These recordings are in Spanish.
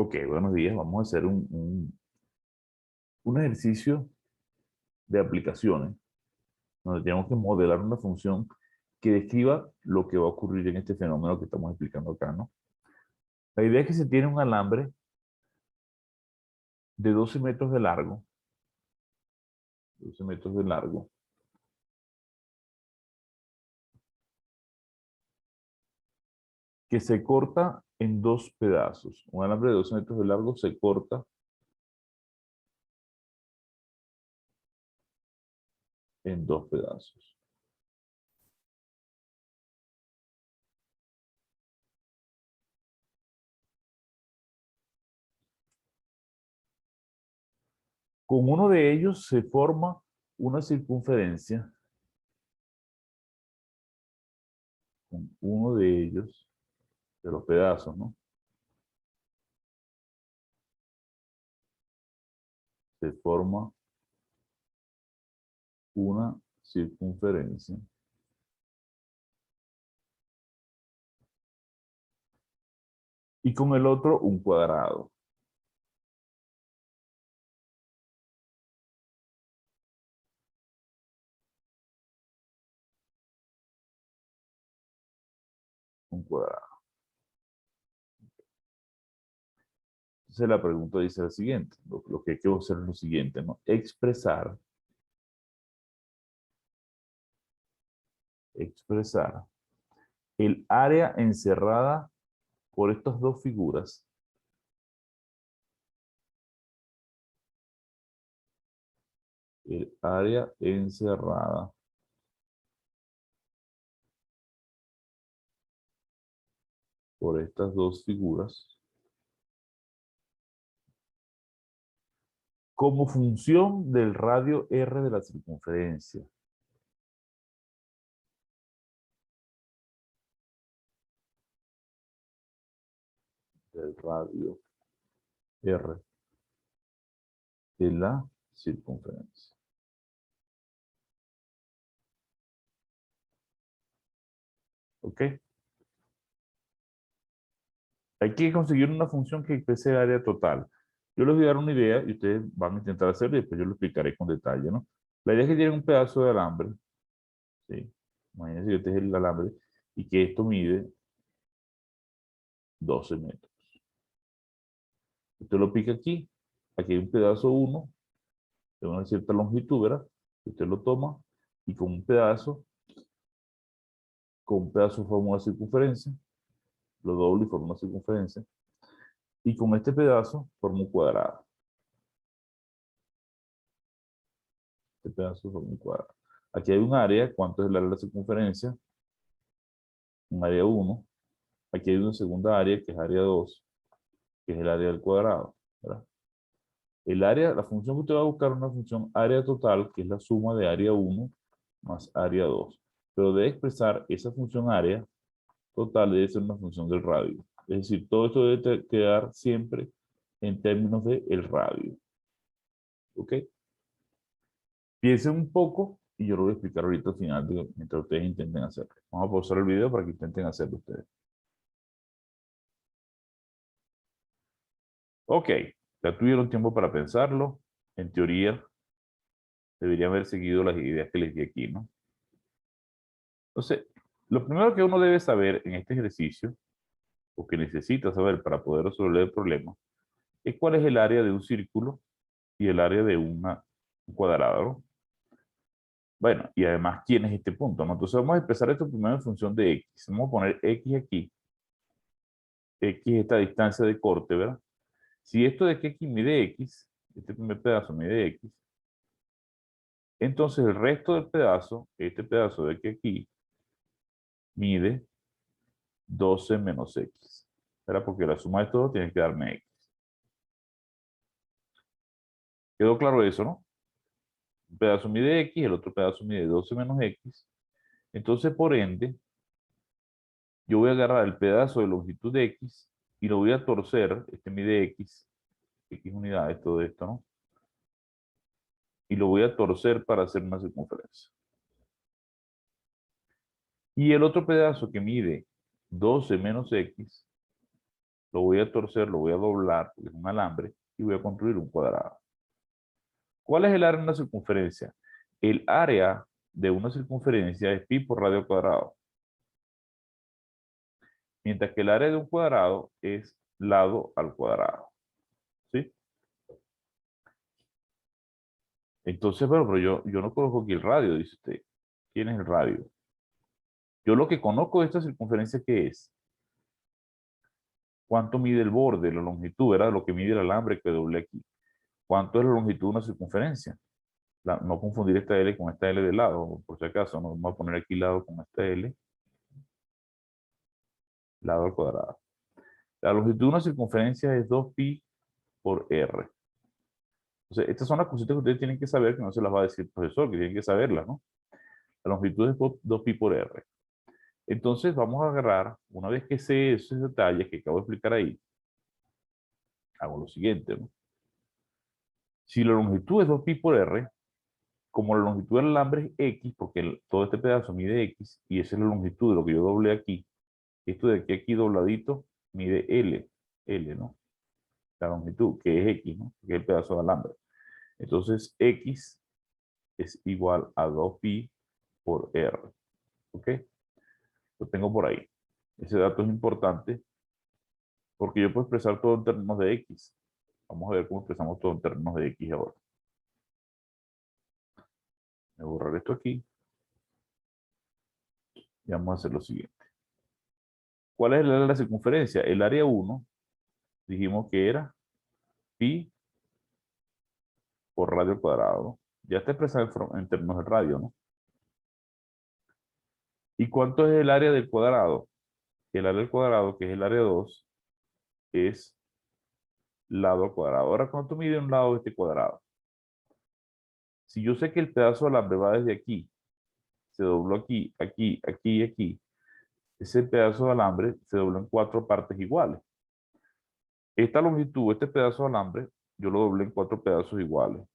Ok, buenos días. Vamos a hacer un ejercicio de aplicaciones donde tenemos que modelar una función que describa lo que va a ocurrir en este fenómeno que estamos explicando acá, ¿no? La idea es que se tiene un alambre de 12 metros de largo, 12 metros de largo, que se corta en dos pedazos. Un alambre de 12 metros de largo se corta en dos pedazos. Con uno de ellos se forma una circunferencia, con uno de ellos, de los pedazos, ¿no? Se forma una circunferencia. Y con el otro un cuadrado. Un cuadrado. Entonces la pregunta dice lo siguiente, lo que hay que hacer es lo siguiente, ¿no? Expresar el área encerrada por estas dos figuras. El área encerrada por estas dos figuras como función del radio R de la circunferencia. Del radio R de la circunferencia. ¿Ok? Hay que conseguir una función que exprese el área total. Yo les voy a dar una idea y ustedes van a intentar hacerlo y después yo lo explicaré con detalle, ¿no? La idea es que tienen un pedazo de alambre, ¿sí? Imagínense que este es el alambre y que esto mide 12 metros. Usted lo pica aquí, aquí hay un pedazo 1 de una cierta longitud, ¿verdad? Usted lo toma y con un pedazo forma una circunferencia, lo doble y forma una circunferencia, y con este pedazo forma un cuadrado. Este pedazo forma un cuadrado. Aquí hay un área, ¿cuánto es el área de la circunferencia? Un área 1. Aquí hay una segunda área, que es área 2, que es el área del cuadrado, ¿verdad? El área, la función que usted va a buscar es una función área total, que es la suma de área 1 más área 2. Pero debe expresar esa función área total, debe ser una función del radio. Es decir, todo esto debe quedar siempre en términos de el radio. ¿Ok? Piensen un poco y yo lo voy a explicar ahorita al final, mientras ustedes intenten hacerlo. Vamos a pausar el video para que intenten hacerlo ustedes. Ok, ya tuvieron tiempo para pensarlo. En teoría, deberían haber seguido las ideas que les di aquí, ¿no? Entonces, lo primero que uno debe saber en este ejercicio, o que necesita saber para poder resolver el problema, es cuál es el área de un círculo y el área de un cuadrado, ¿no? Bueno, y además, ¿quién es este punto, no? Entonces vamos a empezar esto primero en función de x. Vamos a poner x aquí. X es esta distancia de corte, ¿verdad? Si esto de que x mide x, este primer pedazo mide x, entonces el resto del pedazo, este pedazo de que aquí, mide 12 menos x. ¿Verdad? Porque la suma de todo tiene que darme x. ¿Quedó claro eso, no? Un pedazo mide x, el otro pedazo mide 12 menos x. Entonces, por ende, yo voy a agarrar el pedazo de longitud de x y lo voy a torcer, este mide x unidades, todo esto, ¿no? Y lo voy a torcer para hacer una circunferencia. Y el otro pedazo que mide 12 menos x, lo voy a torcer, lo voy a doblar, porque es un alambre, y voy a construir un cuadrado. ¿Cuál es el área de una circunferencia? El área de una circunferencia es pi por radio al cuadrado, mientras que el área de un cuadrado es lado al cuadrado. ¿Sí? Entonces, bueno, pero yo no conozco aquí el radio, dice usted. ¿Quién es el radio? Yo lo que conozco de esta circunferencia, ¿qué es? ¿Cuánto mide el borde, la longitud, ¿verdad? Lo que mide el alambre que doble aquí. ¿Cuánto es la longitud de una circunferencia? No confundir esta L con esta L de lado, por si acaso, no vamos a poner aquí lado con esta L, lado al cuadrado. La longitud de una circunferencia es 2pi por R. Entonces, estas son las cositas que ustedes tienen que saber, que no se las va a decir el profesor, que tienen que saberlas, ¿no? La longitud es 2pi por R. Entonces, vamos a agarrar, una vez que sé esos detalles que acabo de explicar ahí, hago lo siguiente, ¿no? Si la longitud es 2pi por R, como la longitud del alambre es X, porque todo este pedazo mide X, y esa es la longitud de lo que yo doblé aquí, esto de aquí dobladito mide L, ¿no? La longitud, que es X, ¿no? Que es el pedazo de alambre. Entonces, X es igual a 2pi por R, ¿ok? Lo tengo por ahí. Ese dato es importante porque yo puedo expresar todo en términos de X. Vamos a ver cómo expresamos todo en términos de X ahora. Voy a borrar esto aquí. Y vamos a hacer lo siguiente. ¿Cuál es el área de la circunferencia? El área 1, dijimos que era pi por radio al cuadrado, ¿no? Ya está expresado en términos de radio, ¿no? ¿Y cuánto es el área del cuadrado? El área del cuadrado, que es el área 2, es lado al cuadrado. Ahora, ¿cuánto mide un lado de este cuadrado? Si yo sé que el pedazo de alambre va desde aquí, se dobló aquí, aquí, aquí y aquí, ese pedazo de alambre se dobló en 4 partes iguales. Esta longitud, este pedazo de alambre, yo lo doblé en 4 pedazos iguales.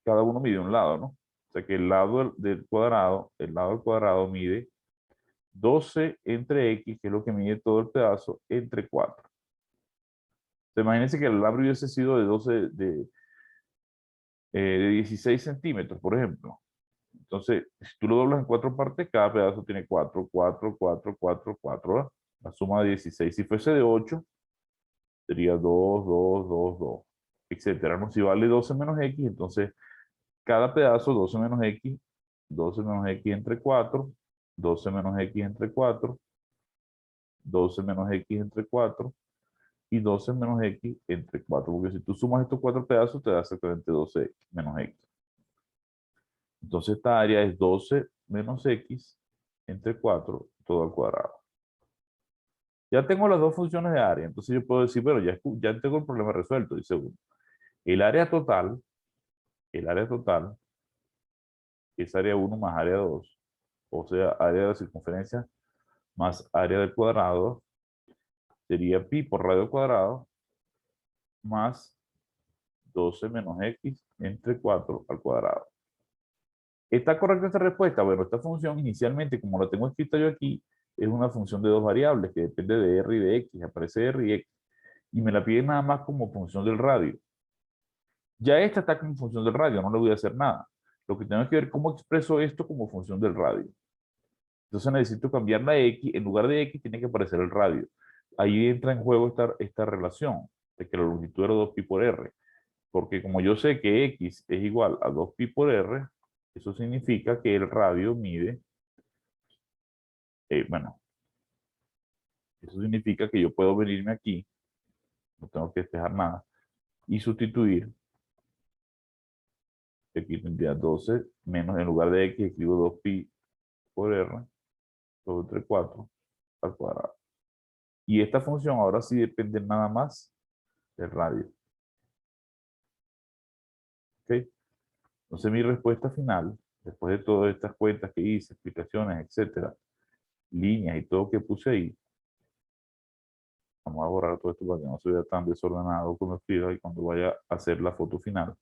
Cada uno mide un lado, ¿no? O sea que el lado del cuadrado, el lado del cuadrado mide 12 entre X, que es lo que mide todo el pedazo, entre 4. Imagínense que el alambre hubiese sido de 16 centímetros, por ejemplo. Entonces, si tú lo doblas en 4 partes, cada pedazo tiene 4, 4, 4, 4, 4, ¿verdad? La suma de 16. Si fuese de 8, sería 2, 2, 2, 2, etcétera, ¿no? Si vale 12 menos X, entonces cada pedazo 12 menos X, 12 menos X entre 4, 12 menos X entre 4, 12 menos X entre 4 y 12 menos X entre 4. Porque si tú sumas estos 4 pedazos, te da exactamente 12 menos X. Entonces esta área es 12 menos X entre 4 todo al cuadrado. Ya tengo las dos funciones de área, entonces yo puedo decir, bueno, ya tengo el problema resuelto, dice uno. El área total es área 1 más área 2, o sea, área de la circunferencia más área del cuadrado, sería pi por radio al cuadrado, más 12 menos x entre 4 al cuadrado. ¿Está correcta esta respuesta? Bueno, esta función inicialmente, como la tengo escrita yo aquí, es una función de dos variables que depende de r y de x, aparece r y x, y me la piden nada más como función del radio. Ya esta está como función del radio, no le voy a hacer nada. Lo que tengo que ver es cómo expreso esto como función del radio. Entonces necesito cambiar la x, en lugar de x tiene que aparecer el radio. Ahí entra en juego esta relación, de que la longitud era 2pi por r. Porque como yo sé que x es igual a 2pi por r, eso significa que el radio mide, bueno, eso significa que yo puedo venirme aquí, no tengo que despejar nada, y sustituir, aquí tendría 12 menos, en lugar de x escribo 2pi por r, todo entre 4 al cuadrado. Y esta función ahora sí depende nada más del radio. ¿Ok? Entonces mi respuesta final, después de todas estas cuentas que hice, explicaciones, etcétera, líneas y todo que puse ahí, vamos a borrar todo esto para que no se vea tan desordenado como escriba y cuando vaya a hacer la foto final.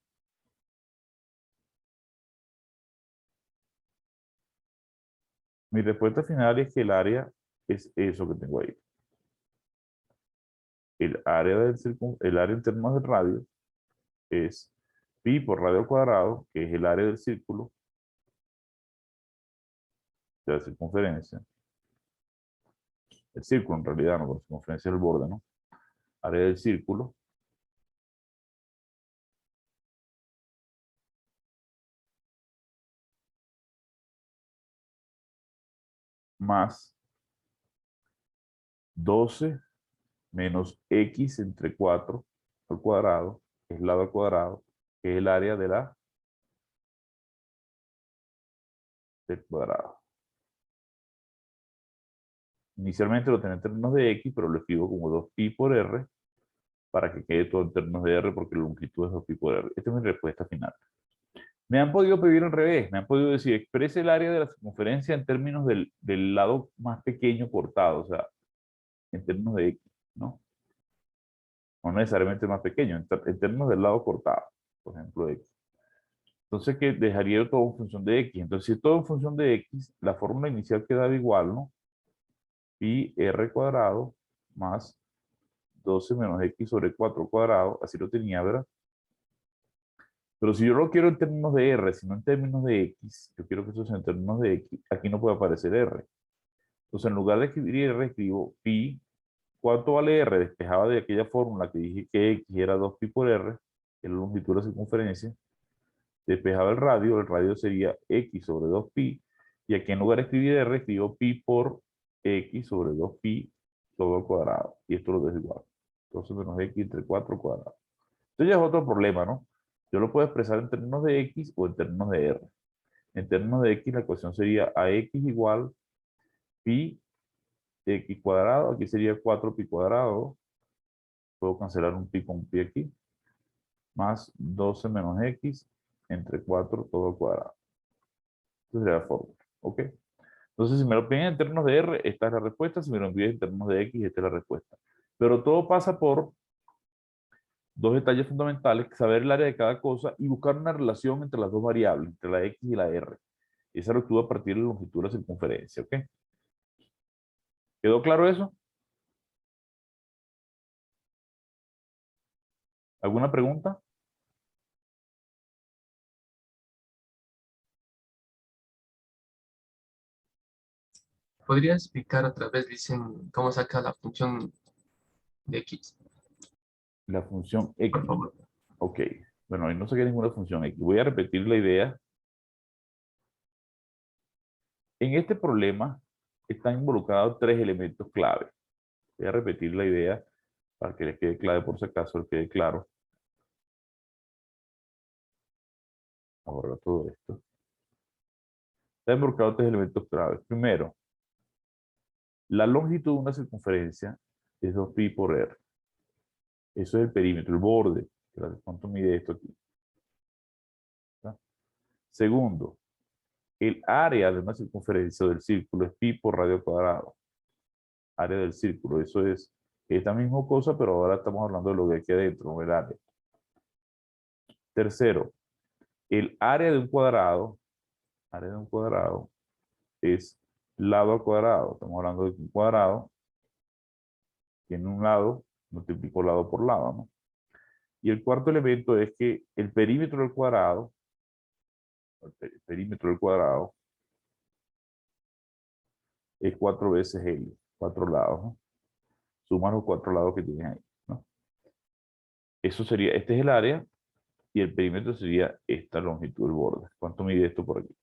Mi respuesta final es que el área es eso que tengo ahí. el área el área en términos del radio es pi por radio al cuadrado, que es el área del círculo, de la circunferencia. El círculo en realidad, no, la circunferencia del borde, ¿no? Área del círculo más 12 menos x entre 4 al cuadrado, que es lado al cuadrado, que es el área de del cuadrado. Inicialmente lo tenía en términos de x, pero lo escribo como 2pi por r para que quede todo en términos de r, porque la longitud es 2pi por r. Esta es mi respuesta final. Me han podido pedir al revés, me han podido decir, exprese el área de la circunferencia en términos del lado más pequeño cortado, o sea, en términos de x, ¿no? No necesariamente más pequeño, en términos del lado cortado, por ejemplo, de x. Entonces, que dejaría yo todo en función de x. Entonces, si todo en función de x, la fórmula inicial quedaba igual, ¿no? Pi r cuadrado más 12 menos x sobre 4 cuadrado, así lo tenía, ¿verdad? Pero si yo lo quiero en términos de r, sino en términos de x, yo quiero que eso sea en términos de x, aquí no puede aparecer r. Entonces, en lugar de escribir r, escribo pi. ¿Cuánto vale r? Despejaba de aquella fórmula que dije que x era 2pi por r, que es la longitud de la circunferencia. Despejaba el radio sería x sobre 2pi, y aquí en lugar de escribir r, escribo pi por x sobre 2pi todo al cuadrado, y esto lo dejo igual. Entonces menos x entre 4 cuadrado. Esto ya es otro problema, ¿no? Yo lo puedo expresar en términos de x o en términos de r. En términos de x, la ecuación sería ax igual pi x cuadrado, aquí sería 4pi cuadrado, puedo cancelar un pi con un pi aquí, más 12 menos x entre 4 todo al cuadrado. Esa sería la fórmula, ¿ok? Entonces, si me lo piden en términos de r, esta es la respuesta. Si me lo envían en términos de x, esta es la respuesta. Pero todo pasa por dos detalles fundamentales: saber el área de cada cosa y buscar una relación entre las dos variables, entre la x y la r. Y esa lo obtuve a partir de la longitud de la circunferencia, ¿ok? ¿Quedó claro eso? ¿Alguna pregunta? ¿Podría explicar otra vez, dicen, cómo saca la función de x, La función por x. favor? Ok. Bueno, ahí no saqué ninguna función x. Voy a repetir la idea. En este problema están involucrados tres elementos clave. Voy a repetir la idea para que les quede clave, por si acaso les quede claro. Ahora todo esto. Están involucrados tres elementos clave. Primero, la longitud de una circunferencia es 2pi por r. Eso es el perímetro, el borde. ¿Cuánto mide esto aquí? ¿Está? Segundo, el área de una circunferencia del círculo es pi por radio cuadrado. Área del círculo, eso es esta misma cosa, pero ahora estamos hablando de lo que hay aquí adentro, no el área. Tercero, el área de un cuadrado es lado al cuadrado. Estamos hablando de que un cuadrado tiene un lado, multiplico lado por lado, ¿no? Y el cuarto elemento es que el perímetro del cuadrado, es 4 veces el, 4 lados, ¿no? Suma los 4 lados que tienes ahí, ¿no? Eso sería, este es el área, y el perímetro sería esta longitud del borde. ¿Cuánto mide esto por aquí?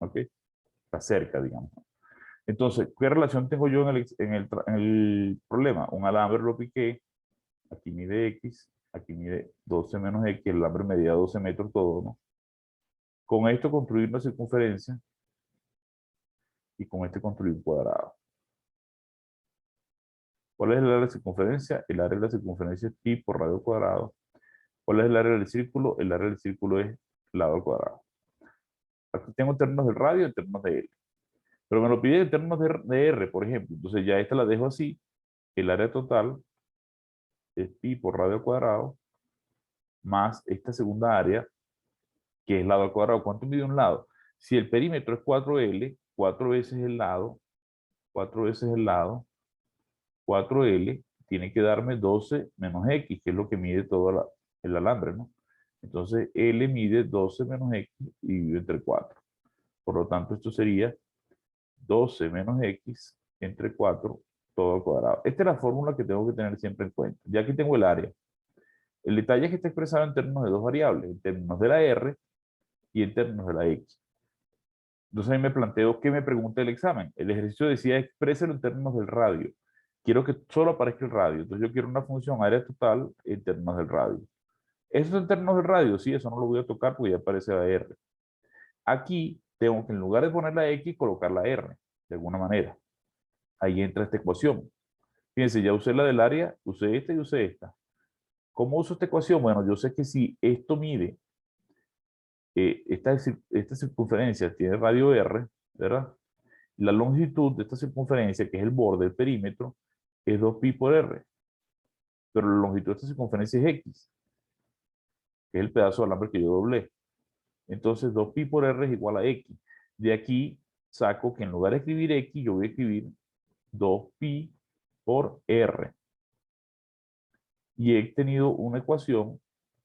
¿Ok? Está cerca, digamos. Entonces, ¿qué relación tengo yo en el problema? Un alambre lo piqué, aquí mide x, aquí mide 12 menos x, el alambre medía 12 metros todo, ¿no? Con esto construir una circunferencia y con este construir un cuadrado. ¿Cuál es el área de la circunferencia? El área de la circunferencia es pi por radio cuadrado. ¿Cuál es el área del círculo? El área del círculo es lado al cuadrado. Aquí tengo términos del radio y términos de L. Pero me lo pide en términos de R, por ejemplo. Entonces ya esta la dejo así. El área total es pi por radio cuadrado más esta segunda área, que es lado al cuadrado. ¿Cuánto mide un lado? Si el perímetro es 4L, 4 veces el lado, 4 veces el lado, 4L, tiene que darme 12 menos X, que es lo que mide todo el alambre, ¿no? Entonces, L mide 12 menos X dividido entre 4. Por lo tanto, esto sería 12 menos X entre 4 todo al cuadrado. Esta es la fórmula que tengo que tener siempre en cuenta. Ya que tengo el área. El detalle es que está expresado en términos de dos variables, en términos de la R y en términos de la X. Entonces ahí me planteo qué me pregunta el examen. El ejercicio decía expréselo en términos del radio. Quiero que solo aparezca el radio. Entonces yo quiero una función área total en términos del radio. ¿Eso es en términos del radio? Sí, eso no lo voy a tocar porque ya aparece la R. Aquí tengo que en lugar de poner la X, colocar la R, de alguna manera. Ahí entra esta ecuación. Fíjense, ya usé la del área, usé esta y usé esta. ¿Cómo uso esta ecuación? Bueno, yo sé que si esto mide, esta circunferencia tiene radio R, ¿verdad? La longitud de esta circunferencia, que es el borde, el perímetro, es 2pi por R. Pero la longitud de esta circunferencia es X, que es el pedazo de alambre que yo doblé. Entonces 2pi por R es igual a X. De aquí saco que en lugar de escribir X, yo voy a escribir 2pi por R. Y he tenido una ecuación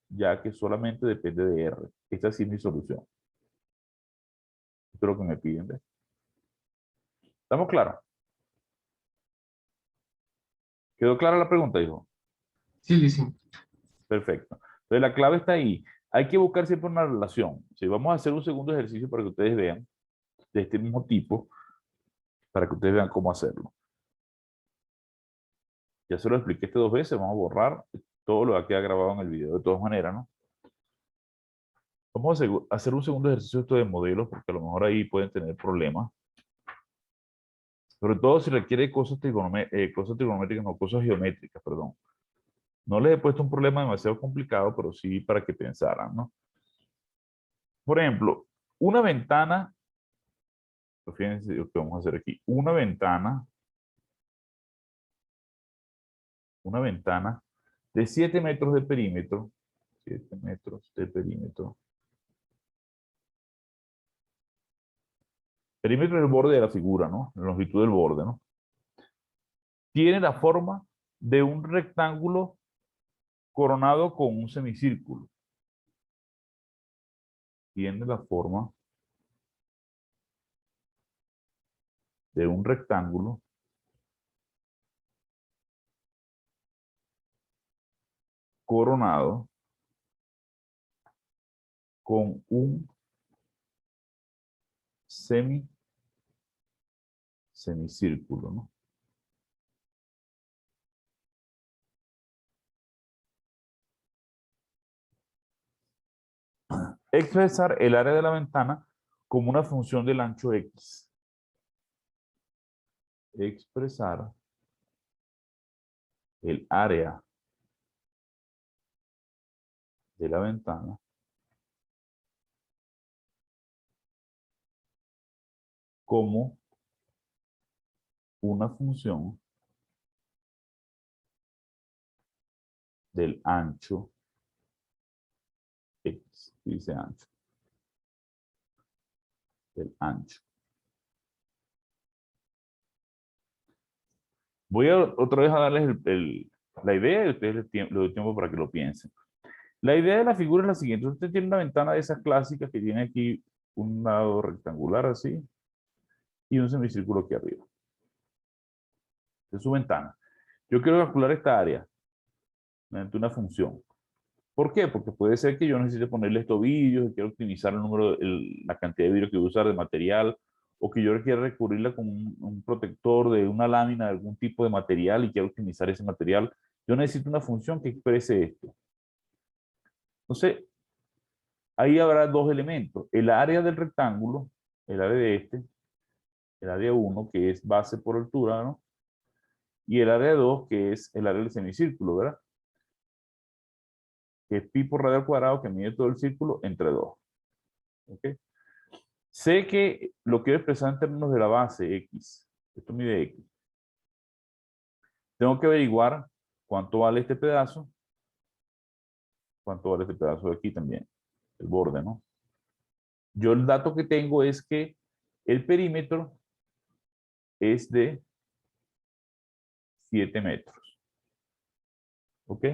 ya que solamente depende de R. Esta sí es mi solución. Esto es lo que me piden. ¿Ves? ¿Estamos claros? ¿Quedó clara la pregunta, hijo? Sí, dicen. Perfecto. Entonces la clave está ahí. Hay que buscar siempre una relación. Si vamos a hacer un segundo ejercicio para que ustedes vean de este mismo tipo, para que ustedes vean cómo hacerlo. Ya se lo expliqué dos veces, vamos a borrar todo lo que queda grabado en el video de todas maneras, ¿no? Vamos a hacer un segundo ejercicio esto de modelos, porque a lo mejor ahí pueden tener problemas. Sobre todo si requiere cosas trigonométricas, no, cosas geométricas, perdón. No les he puesto un problema demasiado complicado, pero sí para que pensaran, ¿no? Por ejemplo, una ventana, fíjense lo que vamos a hacer aquí, una ventana de 7 metros de perímetro, 7 metros de perímetro. Perímetro es el borde de la figura, ¿no? La longitud del borde, ¿no? Tiene la forma de un rectángulo coronado con un semicírculo. Tiene la forma de un rectángulo coronado con un semicírculo, ¿no? Expresar el área de la ventana como una función del ancho X. Expresar el área de la ventana como una función del ancho X. Dice ancho. Del ancho. Voy a otra vez a darles la idea y ustedes les doy tiempo para que lo piensen. La idea de la figura es la siguiente. Usted tiene una ventana de esas clásicas que tiene aquí un lado rectangular así y un semicírculo aquí arriba. Es su ventana. Yo quiero calcular esta área mediante una función. ¿Por qué? Porque puede ser que yo necesite ponerle tobillos, que quiero optimizar el número, la cantidad de vidrio que voy a usar de material, o que yo quiera recurrirla con un protector de una lámina de algún tipo de material y quiero optimizar ese material. Yo necesito una función que exprese esto. Entonces, ahí habrá dos elementos. El área del rectángulo, el área de el área 1, que es base por altura, ¿no? Y el área 2, que es el área del semicírculo, ¿verdad? Que es pi por radio al cuadrado, que mide todo el círculo entre 2. ¿Ok? Sé que lo quiero expresar en términos de la base X. Esto mide X. Tengo que averiguar cuánto vale este pedazo. Cuánto vale este pedazo de aquí también. El borde, ¿no? Yo el dato que tengo es que el perímetro es de 7 metros. ¿Ok?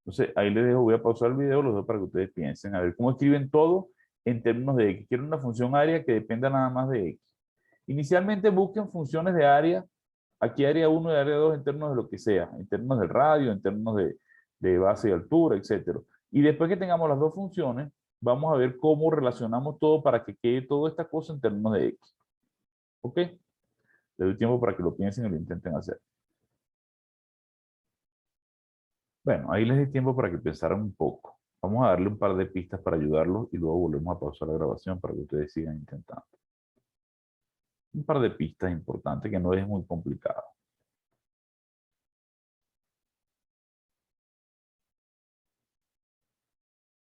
Entonces, ahí les dejo, voy a pausar el video, los dejo para que ustedes piensen, a ver cómo escriben todo en términos de X. Quiero una función área que dependa nada más de X. Inicialmente busquen funciones de área, aquí área 1 y área 2 en términos de lo que sea, en términos del radio, en términos de base y altura, etc. Y después que tengamos las dos funciones, vamos a ver cómo relacionamos todo para que quede toda esta cosa en términos de X. ¿Ok? Les doy tiempo para que lo piensen y lo intenten hacer. Bueno, ahí les di tiempo para que pensaran un poco. Vamos a darle un par de pistas para ayudarlos y luego volvemos a pausar la grabación para que ustedes sigan intentando. Un par de pistas importantes que no es muy complicado.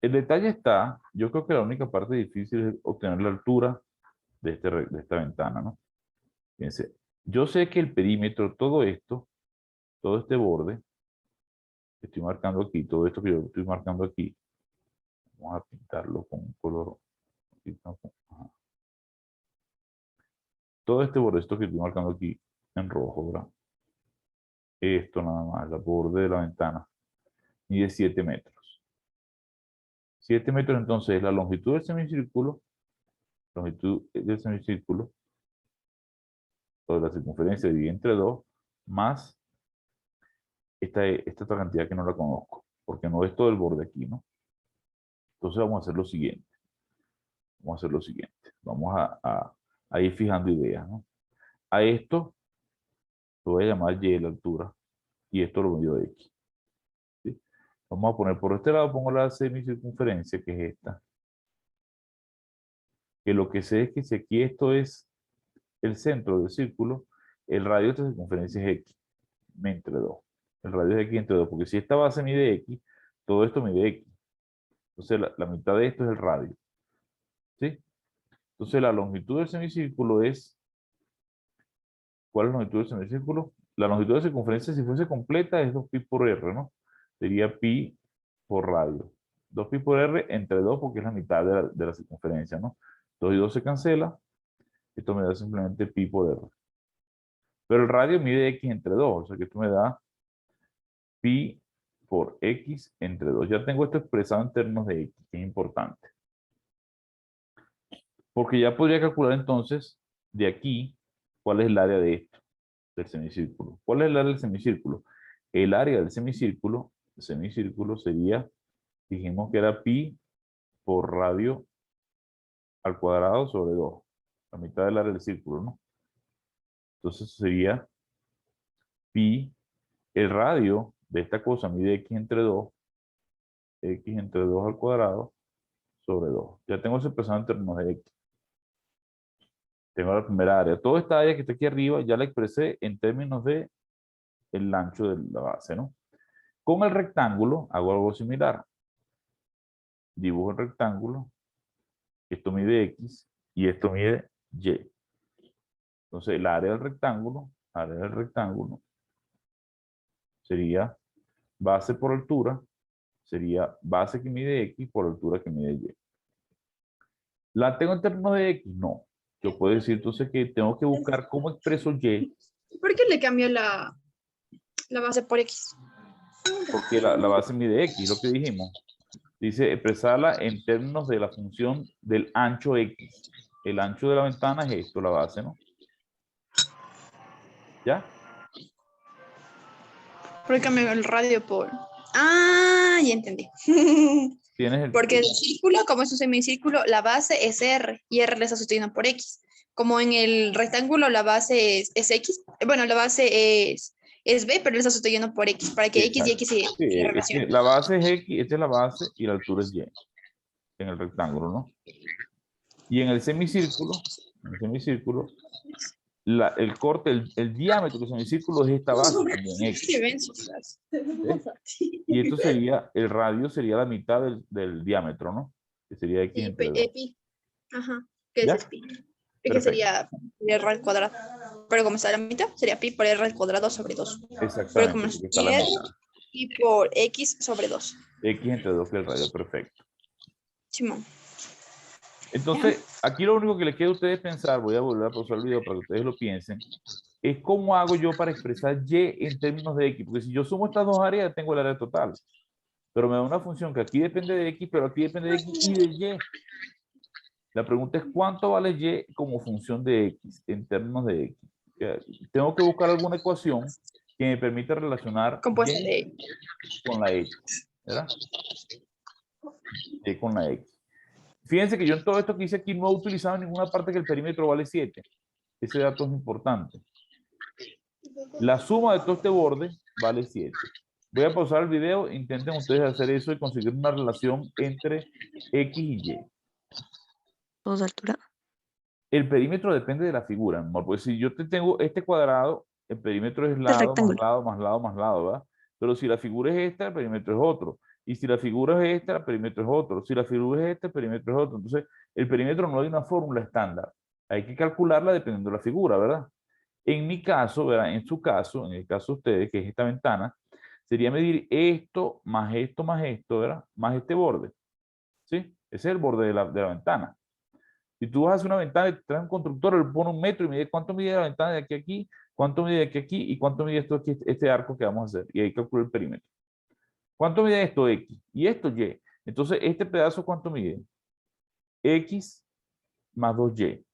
El detalle está, yo creo que la única parte difícil es obtener la altura de esta ventana, ¿no? Fíjense, yo sé que el perímetro, todo esto, todo este borde, que estoy marcando aquí, todo esto que yo estoy marcando aquí, vamos a pintarlo con un color. Ajá. Todo este borde, esto que estoy marcando aquí en rojo, ¿verdad? Esto nada más, el borde de la ventana, mide 7 metros. 7 metros entonces es la longitud del semicírculo, o de la circunferencia dividida entre 2, más esta otra cantidad que no la conozco, porque no es todo el borde aquí, ¿no? Entonces vamos a hacer lo siguiente. Vamos a ir fijando ideas, ¿no? A esto lo voy a llamar Y la altura, y esto lo mido X. ¿Sí? Vamos a poner por este lado, pongo la semicircunferencia, que es esta. Que lo que sé es que si aquí esto es el centro del círculo, el radio de esta circunferencia es X, entre 2. El radio es X entre 2, porque si esta base mide X, todo esto mide X. Entonces la mitad de esto es el radio. ¿Sí? Entonces la longitud del semicírculo es... ¿Cuál es la longitud del semicírculo? La longitud de circunferencia, si fuese completa, es 2pi por r, ¿no? Sería pi por radio. 2pi por r entre 2 porque es la mitad de la circunferencia, ¿no? 2 y 2 se cancela. Esto me da simplemente pi por r. Pero el radio mide x entre 2, o sea que esto me da pi por x entre 2. Ya tengo esto expresado en términos de x, que es importante. Porque ya podría calcular entonces de aquí cuál es el área de esto, del semicírculo. ¿Cuál es el área del semicírculo? El área del semicírculo sería, dijimos que era pi por radio al cuadrado sobre 2. La mitad del área del círculo, ¿no? Entonces sería pi, el radio de esta cosa mide x entre 2 al cuadrado sobre 2. Ya tengo eso expresado en términos de x. Tengo la primera área. Toda esta área que está aquí arriba ya la expresé en términos de el ancho de la base, ¿no? Con el rectángulo hago algo similar. Dibujo el rectángulo. Esto mide x y esto mide y. Entonces el área del rectángulo sería base por altura, sería base que mide x por altura que mide y. ¿La tengo en términos de x? No. Yo puedo decir entonces que tengo que buscar cómo expreso y. ¿Por qué le cambió la base por X? Porque la base mide x, lo que dijimos. Dice expresarla en términos de la función del ancho x. El ancho de la ventana es esto, la base, ¿no? ¿Ya? ¿Por qué cambió el radio por...? Ah, ya entendí. Tienes el... Porque el círculo, como es un semicírculo, la base es R y R le está sostenido por X. Como en el rectángulo la base es X, bueno, la base es B, pero le está sosteniendo por X, para que X y X se Sí, es que relacionen. la base es x, esta es la base y la altura es y en el rectángulo, ¿no? Y en el semicírculo, el corte, el diámetro del semicírculo es esta base también, x. Sí, ven sus clases. ¿Sí? Y esto sería, el radio sería la mitad del diámetro, ¿no? Que sería x Sí, entre 2. pi. Ajá, ¿qué ¿Ya? es pi? Que Perfecto. sería R al cuadrado. Pero como está a la mitad, sería pi por R al cuadrado sobre 2. Pero Exactamente, como porque está a la es mitad. pi por X sobre 2. X entre 2 que el radio, perfecto. Simón. Entonces, aquí lo único que les queda a ustedes pensar, voy a volver a pausar el video para que ustedes lo piensen, es cómo hago yo para expresar y en términos de x, porque si yo sumo estas dos áreas, tengo el área total. Pero me da una función que aquí depende de x, pero aquí depende de x y de y. La pregunta es cuánto vale y como función de x, en términos de x. Tengo que buscar alguna ecuación que me permita relacionar Compuesta y de con la x, ¿verdad? Y con la x. Fíjense que yo en todo esto que hice aquí no he utilizado en ninguna parte que el perímetro vale 7. Ese dato es importante. La suma de todo este borde vale 7. Voy a pausar el video, intenten ustedes hacer eso y conseguir una relación entre x y y. ¿Dos de altura? El perímetro depende de la figura, amor, porque si yo te tengo este cuadrado, el perímetro es lado, más rectángulo. lado, más lado, más lado, ¿verdad? Pero si la figura es esta, el perímetro es otro. Y si la figura es esta, el perímetro es otro. Si la figura es esta, el perímetro es otro. Entonces, el perímetro no hay una fórmula estándar. Hay que calcularla dependiendo de la figura, ¿verdad? En mi caso, ¿verdad? En su caso, en el caso de ustedes, que es esta ventana, sería medir esto, ¿verdad? Más este borde. ¿Sí? Ese es el borde de la ventana. Si tú vas a hacer una ventana y te traes un constructor, le pone 1 metro y mide cuánto mide la ventana de aquí a aquí, cuánto mide de aquí a aquí y cuánto mide esto aquí, este arco que vamos a hacer. Y ahí calcula el perímetro. ¿Cuánto mide esto? X. Y esto Y. Entonces, este pedazo, ¿cuánto mide? X más 2Y.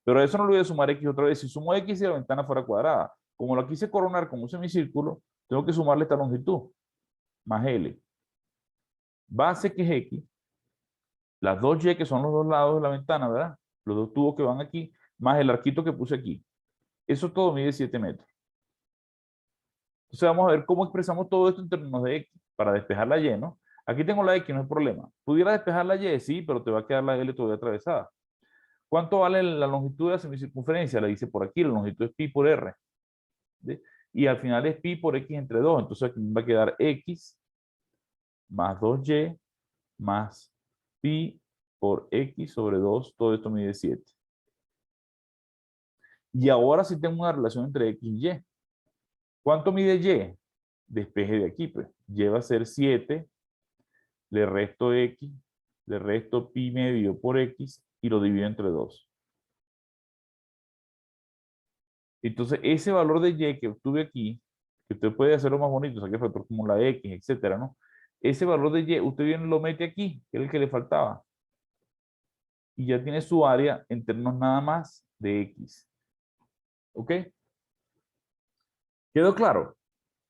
Pero a eso no le voy a sumar X otra vez. Si sumo X y la ventana fuera cuadrada, como lo quise coronar como un semicírculo, tengo que sumarle esta longitud, más L. Base que es X, las 2Y que son los dos lados de la ventana, ¿verdad? Los dos tubos que van aquí, más el arquito que puse aquí. Eso todo mide 7 metros. Entonces vamos a ver cómo expresamos todo esto en términos de X, para despejar la Y, ¿no? Aquí tengo la X, no hay problema. ¿Pudiera despejar la Y? Sí, pero te va a quedar la L todavía atravesada. ¿Cuánto vale la longitud de la semicircunferencia? La dice por aquí, la longitud es pi por R. ¿Sí? Y al final es pi por X entre 2. Entonces aquí va a quedar X más 2Y más pi por X sobre 2. Todo esto mide 7. Y ahora sí tengo una relación entre X y Y. ¿Cuánto mide Y? Despeje de aquí, pues. Y va a ser 7, le resto X, le resto pi medio por X y lo divido entre 2. Entonces, ese valor de Y que obtuve aquí, que usted puede hacerlo más bonito, saque factor como la X, etcétera, ¿no? Ese valor de Y, usted viene y lo mete aquí, que era el que le faltaba. Y ya tiene su área en términos nada más de X. ¿Ok? ¿Quedó claro?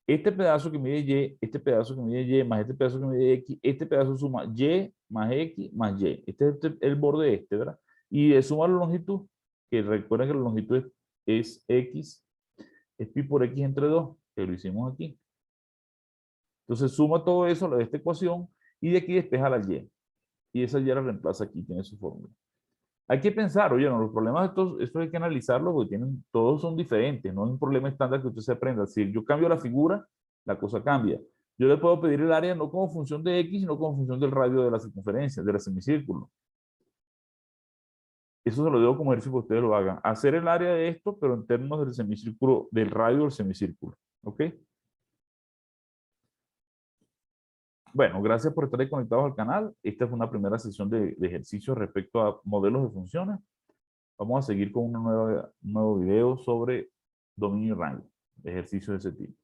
Este pedazo que mide Y, este pedazo que mide Y, más este pedazo que mide X, este pedazo suma Y más X más Y. Este es el borde este, ¿verdad? Y de suma la longitud, que recuerden que la longitud es X, es pi por X entre 2, que lo hicimos aquí. Entonces suma todo eso a esta ecuación y de aquí despeja la Y. Y esa Y la reemplaza aquí, tiene su fórmula. Hay que pensar, oye, no, los problemas estos hay que analizarlos porque todos son diferentes, no es un problema estándar que usted se aprenda. Si yo cambio la figura, la cosa cambia. Yo le puedo pedir el área no como función de X, sino como función del radio de la circunferencia, del semicírculo. Eso se lo digo como ejercicio para que ustedes lo hagan. Hacer el área de esto, pero en términos del semicírculo, del radio del semicírculo. ¿Ok? Bueno, gracias por estar ahí conectados al canal. Esta fue una primera sesión de ejercicios respecto a modelos de funciones. Vamos a seguir con un nuevo video sobre dominio y rango, ejercicios de ese tipo.